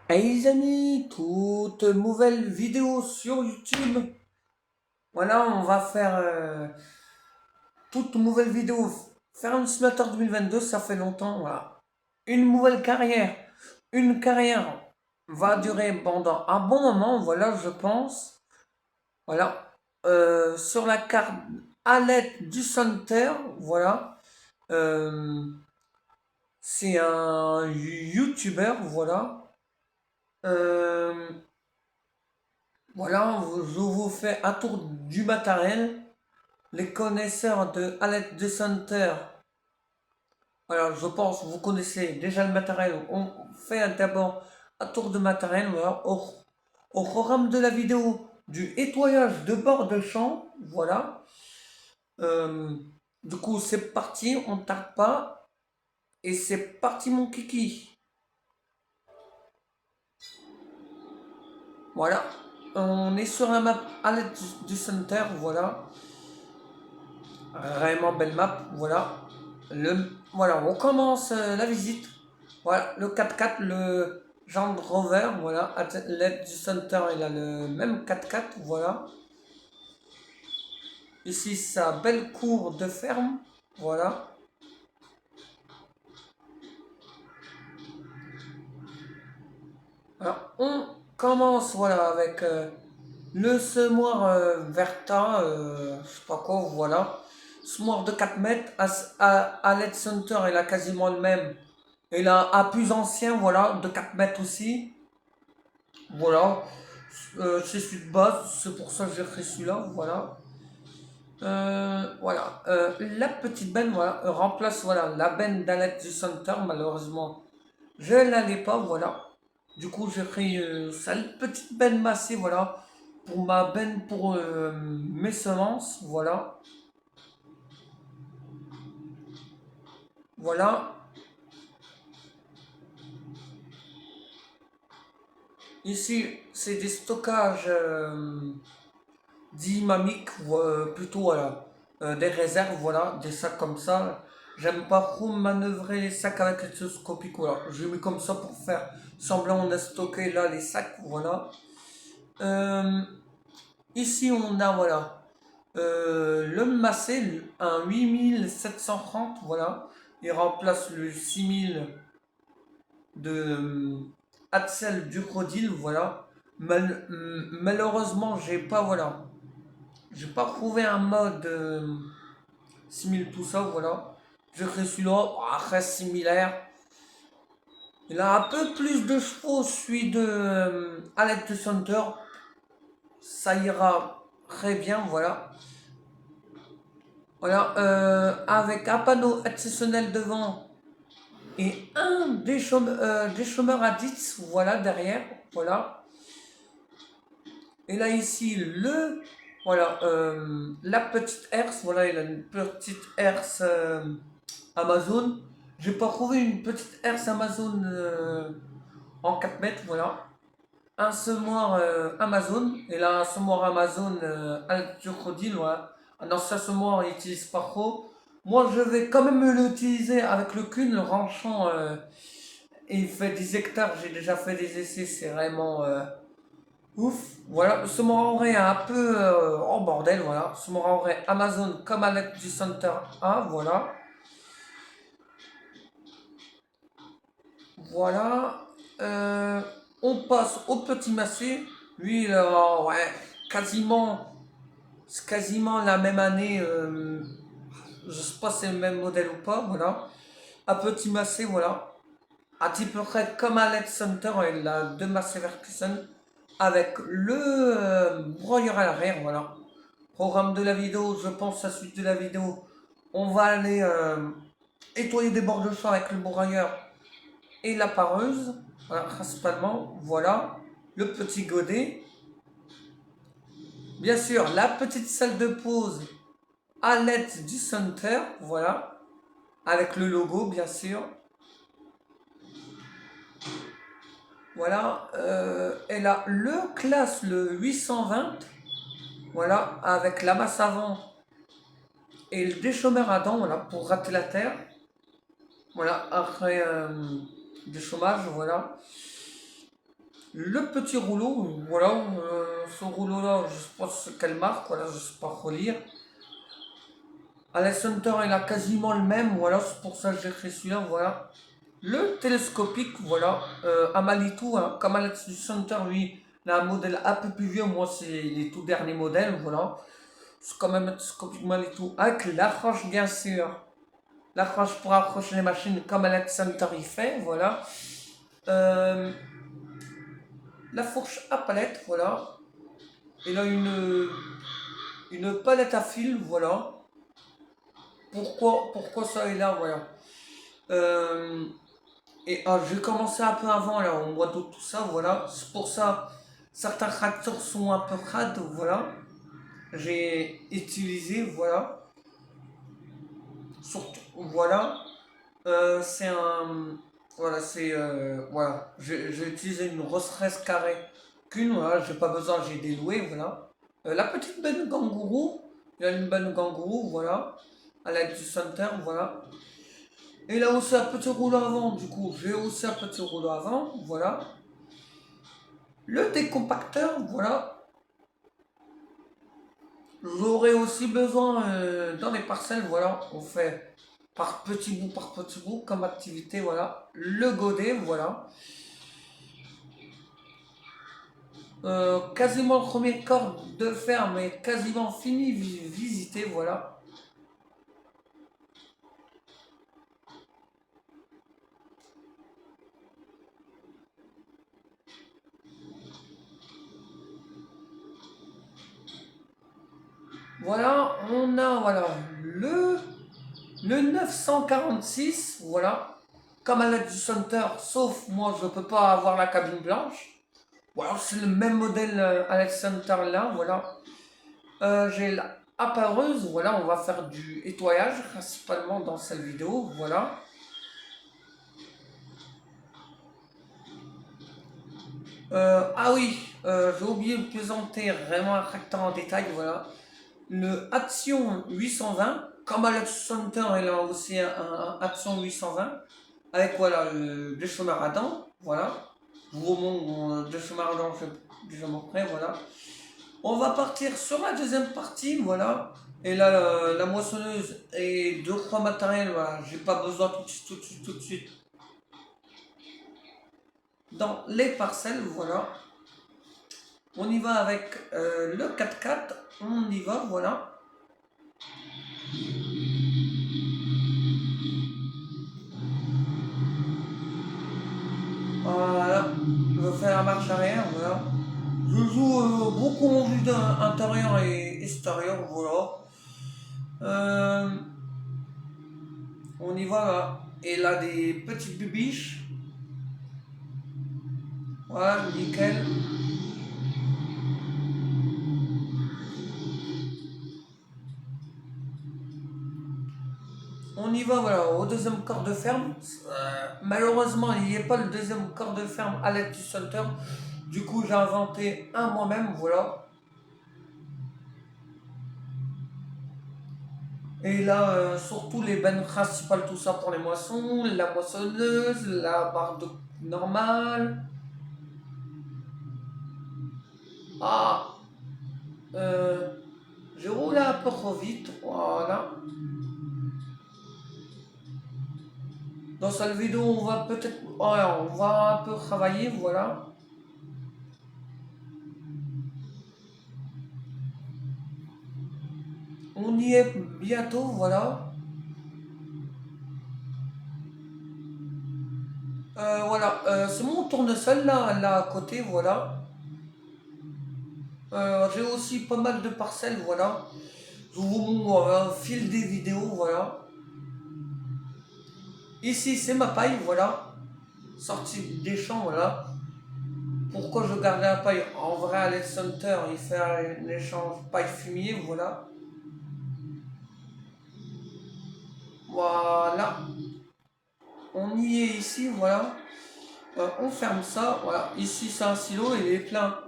Hey les amis, toute nouvelle vidéo sur YouTube. Voilà, on va faire toute nouvelle vidéo. Faire un simulateur 2022, ça fait longtemps. Voilà. Une nouvelle carrière. Une carrière va durer pendant un bon moment. Voilà, je pense. Voilà. Sur la carte à l'aide du Center. Voilà. Euh, c'est un YouTuber. Voilà. Euh, Voilà, je vous fais un tour du matériel. Les connaisseurs de Alec de Center, voilà, je pense que vous connaissez déjà le matériel. On fait d'abord un tour de matériel. Voilà, au programme de la vidéo du nettoyage de bord de champ. Voilà. Euh, du coup, c'est parti, on ne tarde pas. Et c'est parti, mon kiki. Voilà. On est sur la map Alec du Center. Voilà. Vraiment belle map, voilà. Voilà, on commence la visite. Voilà, le 4x4, le Land Rover, voilà. À l'aide du Center, il a le même 4x4, voilà. Ici, sa belle cour de ferme, voilà. Alors, on commence, voilà, avec le semoir Verta, je sais pas quoi, voilà. Semoir de 4 mètres, à l'aide Center, il a quasiment le même. Il a un plus ancien, voilà, de 4 mètres aussi. Voilà. C'est celui de base, c'est pour ça que j'ai pris celui-là, voilà. Voilà. La petite benne, voilà, remplace voilà, la benne d'Alex du Center, malheureusement. Je l'allais pas, voilà. Du coup, j'ai pris sa petite benne massée, voilà. Pour ma benne pour mes semences, voilà. Voilà. Ici, c'est des stockages dynamiques, ou plutôt voilà, des réserves, voilà, des sacs comme ça. J'aime pas trop manœuvrer les sacs avec les télescopiques, voilà. Je les mets comme ça pour faire semblant de stocker là les sacs, voilà. Euh, Ici, on a, voilà, le Massé, un 8730, voilà. Il remplace le 6000 de Axel Ducrodil, voilà. Malheureusement, j'ai pas, voilà. J'ai pas trouvé un mode 6000 tout ça, voilà. J'ai créé celui-là, reste similaire. Il a un peu plus de chevaux, celui de Alex de Center. Ça ira très bien, voilà. Voilà, avec un panneau additionnel devant et un des chômeurs à 10, voilà, derrière, voilà. Et là, ici, voilà, la petite herse, voilà, il a une petite herse Amazon. J'ai pas trouvé une petite herse Amazon en 4 mètres, voilà. Un semoir Amazon, et là, un semoir Amazon Crocodile, voilà. Un ancien semoir, il utilise pas trop. Moi, je vais quand même l'utiliser avec le cul, le ranchant. Il fait 10 hectares, j'ai déjà fait des essais, c'est vraiment ouf. Voilà, ce Moranray est un peu en bordel, voilà. Ce Moranray Amazon comme avec du Center A, voilà. Voilà. Euh, on passe au petit massé. Lui, là, ouais, quasiment, c'est quasiment la même année. Je sais pas si c'est le même modèle ou pas, voilà. Un petit massé, voilà. À peu près comme Alex Center, il a deux massés Verkusen avec le broyeur à l'arrière, voilà. Programme de la vidéo, je pense à la suite de la vidéo. On va aller nettoyer des bords de champ avec le broyeur et la pareuse, voilà, principalement, voilà. Le petit godet. Bien sûr, la petite salle de pause à l'aide du center, voilà. Avec le logo, bien sûr. Voilà. Et là, le classe, le 820, voilà, avec la masse avant et le déchômeur à dents, voilà, pour rater la terre. Voilà, après du chômage, voilà. le petit rouleau, voilà, ce rouleau-là, je sais pas quelle marque, voilà, je sais pas relire. Alex Hunter, il a quasiment le même, voilà, c'est pour ça que j'ai écrit celui-là, voilà. Le télescopique, voilà, à Manitou, hein, comme Alex Hunter, lui, il a un modèle un peu plus vieux, moi, c'est les tout derniers modèles, voilà. C'est quand même un télescopique Manitou, avec l'accroche, bien sûr. L'accroche pour accrocher les machines, comme Alex Hunter, il fait, voilà. Euh, la fourche à palette, voilà. Il a une palette à fil, voilà. Pourquoi ça est là, voilà. Euh, j'ai commencé un peu avant, là, au mois d'août, tout ça, voilà. C'est pour ça, certains tracteurs sont un peu crades, voilà. J'ai utilisé, voilà. Surtout, voilà. C'est un. Voilà, c'est. Voilà. J'ai utilisé une Rolls-Royce carrée qu'une, voilà. J'ai pas besoin, j'ai déloué, voilà. La petite benne kangourou. Il y a une benne kangourou, voilà. À l'aide du center, voilà. Et là aussi un petit rouleau avant, du coup, j'ai aussi un petit rouleau avant, voilà. Le décompacteur, voilà. J'aurais aussi besoin dans les parcelles, voilà. On fait par petit bout, comme activité, voilà. Le godet, voilà. Quasiment le premier corps de ferme est quasiment fini, visité, voilà. Voilà, on a, voilà, le 946, voilà. Comme à l'aide du Center, sauf moi, je peux pas avoir la cabine blanche. Voilà, c'est le même modèle Alex Center là, voilà. J'ai l'appareuse, voilà, on va faire du nettoyage principalement dans cette vidéo, voilà. Ah oui, j'ai oublié de présenter vraiment un tracteur en détail, voilà. Le Action 820, comme Alex Center, il a aussi un Action 820, avec voilà, le déchômeur à dents, voilà. Je vous montre le déchômeur à dents, je déjà montré, voilà. On va partir sur la deuxième partie, voilà. Et là, la moissonneuse et deux, trois matériels, voilà. J'ai pas besoin tout de suite, tout de suite, tout de suite. Dans les parcelles, voilà. On y va avec le 4x4. On y va, voilà. Voilà. Je fais la marche arrière, voilà. Je joue beaucoup en vue intérieur et extérieur, voilà. Euh, on y va là. Et là, des petites bubiches. Voilà, nickel. On y va, voilà, au deuxième corps de ferme. Malheureusement, il n'y a pas le deuxième corps de ferme à l'aide du Center. Du coup, j'ai inventé un moi-même, voilà. Et là, surtout les bennes principales, tout ça pour les moissons, la moissonneuse, la barre de normale. Ah, euh, j'ai roulé un peu trop vite, voilà. Dans cette vidéo, on va peut-être, voilà, on va un peu travailler, voilà. On y est bientôt, voilà. Voilà, c'est mon tournesol là, là à côté, voilà. J'ai aussi pas mal de parcelles, voilà. Je vous montre fil des vidéos, voilà. Ici, c'est ma paille, voilà. Sortie des champs, voilà. Pourquoi je gardais la paille? En vrai, Alex Hunter, il fait un échange paille-fumier, voilà. Voilà. On y est ici, voilà. On ferme ça, voilà. Ici, c'est un silo, il est plein.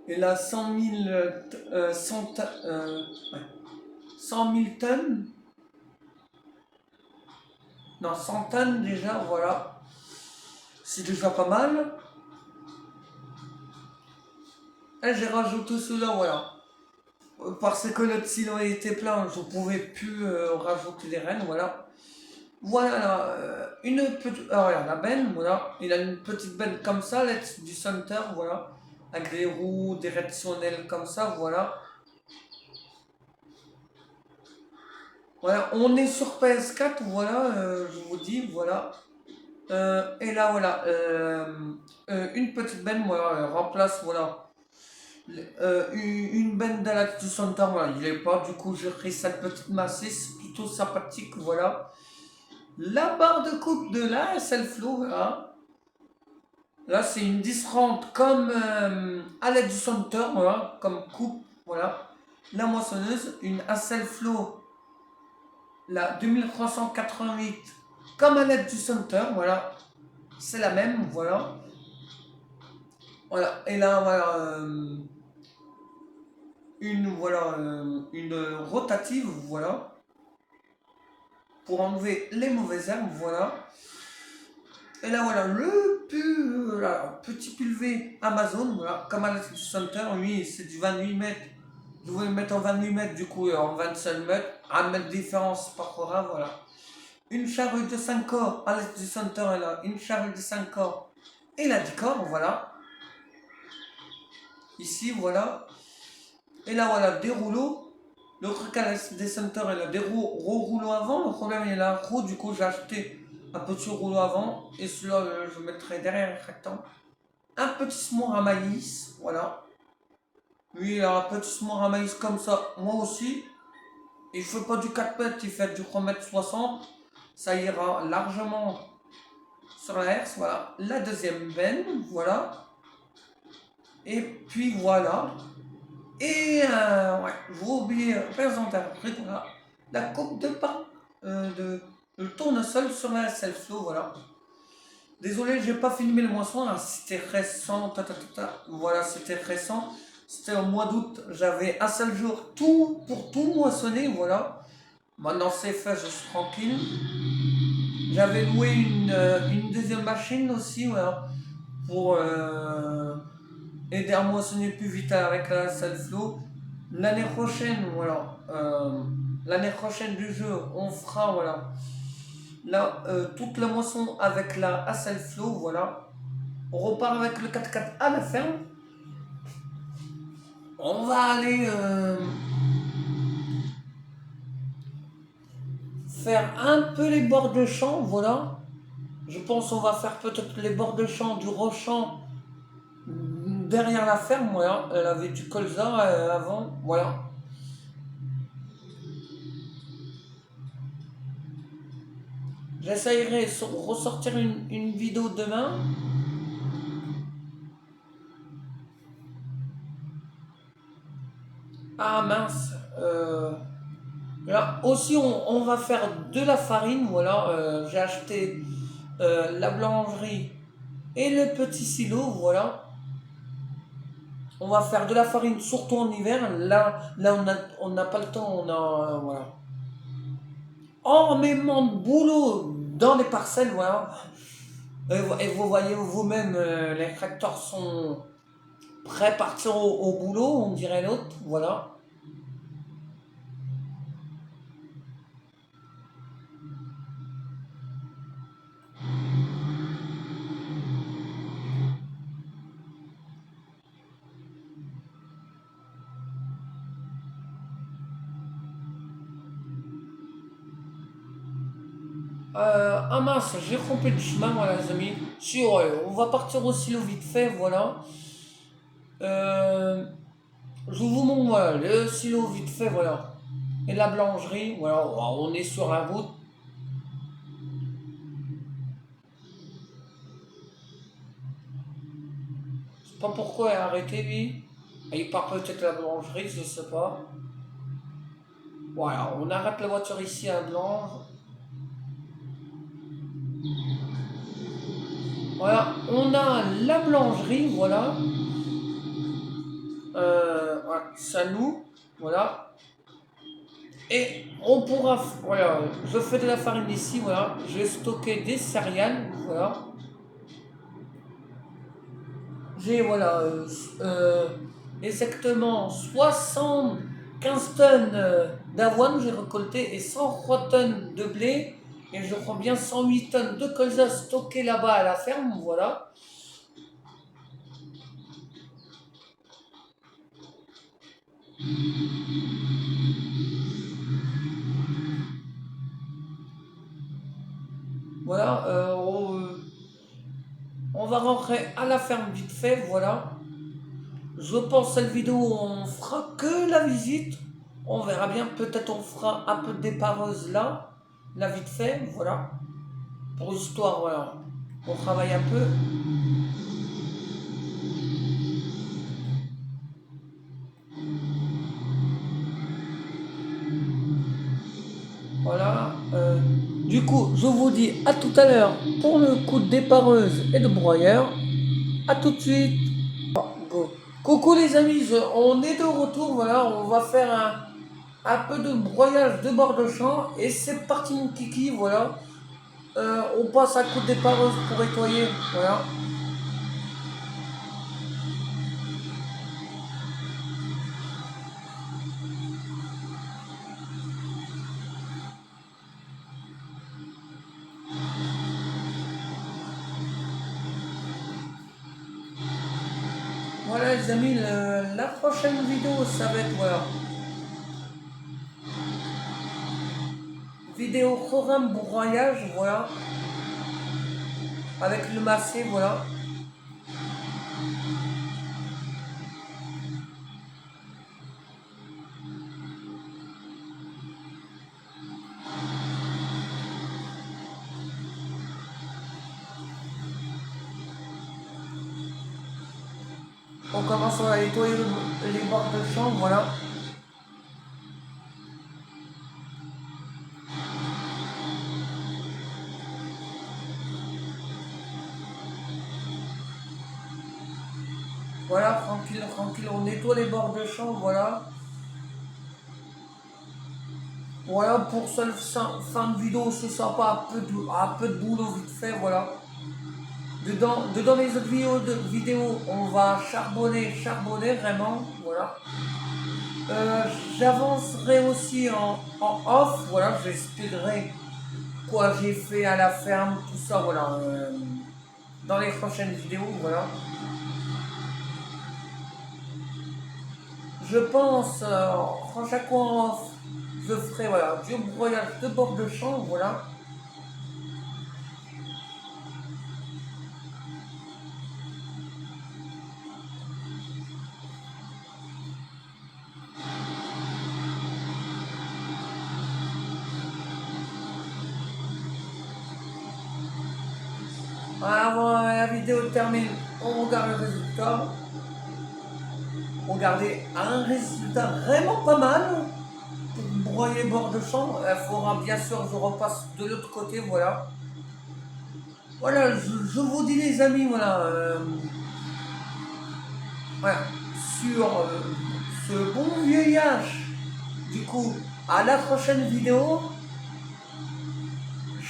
Il a 100 000, 100 000 tonnes. Non, 100 tonnes déjà, voilà. C'est déjà pas mal. Ah, j'ai rajouté celui-là, voilà. Parce que notre silo était plein, je pouvais plus rajouter des rennes, voilà. Voilà, une petite. Ah, voilà, la benne, voilà. Il a une petite benne comme ça, là, du center, voilà. Avec des roues directionnelles comme ça, voilà. Voilà, on est sur PS4, voilà, je vous dis, voilà. Et là, voilà, une petite benne, voilà, remplace, voilà. Une benne de la du center, voilà, il est pas, du coup, j'ai pris cette petite massisse, plutôt sympathique, voilà. La barre de coupe de la SL-Flow, voilà. Là, c'est une 10-30 comme à l'aide du center, voilà, comme coupe, voilà. La moissonneuse, une Hassel Flow, la 2388 comme à l'aide du center, voilà. C'est la même, voilà. Voilà, et là, voilà, une rotative, voilà, pour enlever les mauvaises herbes, voilà. Et là, voilà, petit pulvé Amazon, voilà, comme à l'aide du center, lui, c'est du 28 mètres. Je voulais le mettre en 28 mètres, du coup, en 25 mètres. 1 mètre de différence par corps, voilà. Une charrue de 5 corps à l'est du center, et là, une charrue de 5 corps et la 10 corps, voilà. Ici, voilà. Et là, voilà, des rouleaux. Le truc à l'est des center, il a des rouleaux avant. Le problème, il y a la roue, du coup, j'ai acheté un petit rouleau avant. Et celui-là, je mettrai derrière le rectangle. Un petit semoir à maïs, voilà. Lui, il a un petit semoir à maïs comme ça, moi aussi. Il ne fait pas du 4 mètres, il fait du 3 mètres 60. Ça ira largement sur la herse, voilà. La deuxième benne, voilà. Et puis voilà. Et ouais, j'ai oublié de présenter après, voilà. La coupe de pain de tournesol sur la self-flow, voilà. Désolé, j'ai pas filmé le moisson, là, c'était récent, voilà, c'était récent. C'était au mois d'août, j'avais un seul jour pour tout moissonner, voilà. Maintenant c'est fait, je suis tranquille. J'avais loué une deuxième machine aussi, voilà, pour aider à moissonner plus vite avec la self-flow. L'année prochaine, voilà, l'année prochaine du jeu, on fera, voilà, là, toute la moisson avec la self-flow, voilà. On repart avec le 4x4 à la ferme. On va aller faire un peu les bords de champ, voilà. Je pense qu'on va faire peut-être les bords de champ du Rochant derrière la ferme, voilà. Elle avait du colza avant, voilà. J'essayerai de ressortir une vidéo demain. Ah mince. Là aussi, on va faire de la farine, voilà. J'ai acheté la boulangerie et le petit silo, voilà. On va faire de la farine surtout en hiver. Là on n'a pas le temps, on a voilà. Énormément de boulot dans les parcelles, voilà. Et vous voyez vous-même, les tracteurs sont prêts à partir au boulot, on dirait l'autre, voilà. Ah mince, j'ai trompé de chemin, voilà, les amis. Si, ouais, on va partir au silo vite fait, voilà. Euh, je vous montre, voilà, le silo vite fait, voilà. Et la boulangerie, voilà, on est sur la route. Je sais pas pourquoi il a arrêté, lui. Il part peut-être à la boulangerie, je sais pas. Voilà, on arrête la voiture ici à Blanche. Voilà, on a la boulangerie, voilà. Voilà, c'est à nous, voilà. Et on pourra, voilà, je fais de la farine ici, voilà. Je vais stocker des céréales, voilà. J'ai, voilà, exactement 75 tonnes d'avoine, j'ai récolté, et 103 tonnes de blé, et je crois bien 108 tonnes de colza stockées là-bas à la ferme, voilà. Voilà, on va rentrer à la ferme vite fait, voilà. Je pense que cette vidéo, on fera que la visite. On verra bien, peut-être on fera un peu de dépareuse là, là vite fait, voilà. Pour l'histoire, voilà. On travaille un peu. Voilà. Du coup, je vous dis à tout à l'heure pour le coup de dépareuse et de broyeur. À tout de suite. Go. Coucou les amis, on est de retour, voilà, on va faire un peu de broyage de bord de champ et c'est parti mon kiki, voilà. On passe à coup de dépareuse pour nettoyer, voilà. Voilà les amis, la prochaine vidéo ça va être voilà, vidéo programme broyage, voilà, avec le massé, voilà. On commence à nettoyer les bords de champ, voilà. Voilà, tranquille, tranquille, on nettoie les bords de champ, voilà. Voilà pour cette fin de vidéo, c'est sympa, un peu de boulot vite fait, voilà. Dedans les autres vidéos, on va charbonner vraiment, voilà. J'avancerai aussi en off, voilà, j'expliquerai quoi j'ai fait à la ferme, tout ça, voilà, dans les prochaines vidéos, voilà. Je pense, en chaque fois en off, je ferai, voilà, du broyage de bord de champ, voilà. Avant la vidéo termine, on regarde le résultat. Regardez, un résultat vraiment pas mal pour broyer bord de champ. Il faudra bien sûr, je repasse de l'autre côté, voilà. Voilà, je vous dis les amis, voilà, voilà sur ce bon vieillage. Du coup, à la prochaine vidéo.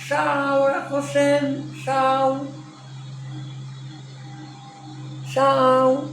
Ciao, à la prochaine. Ciao. Ciao.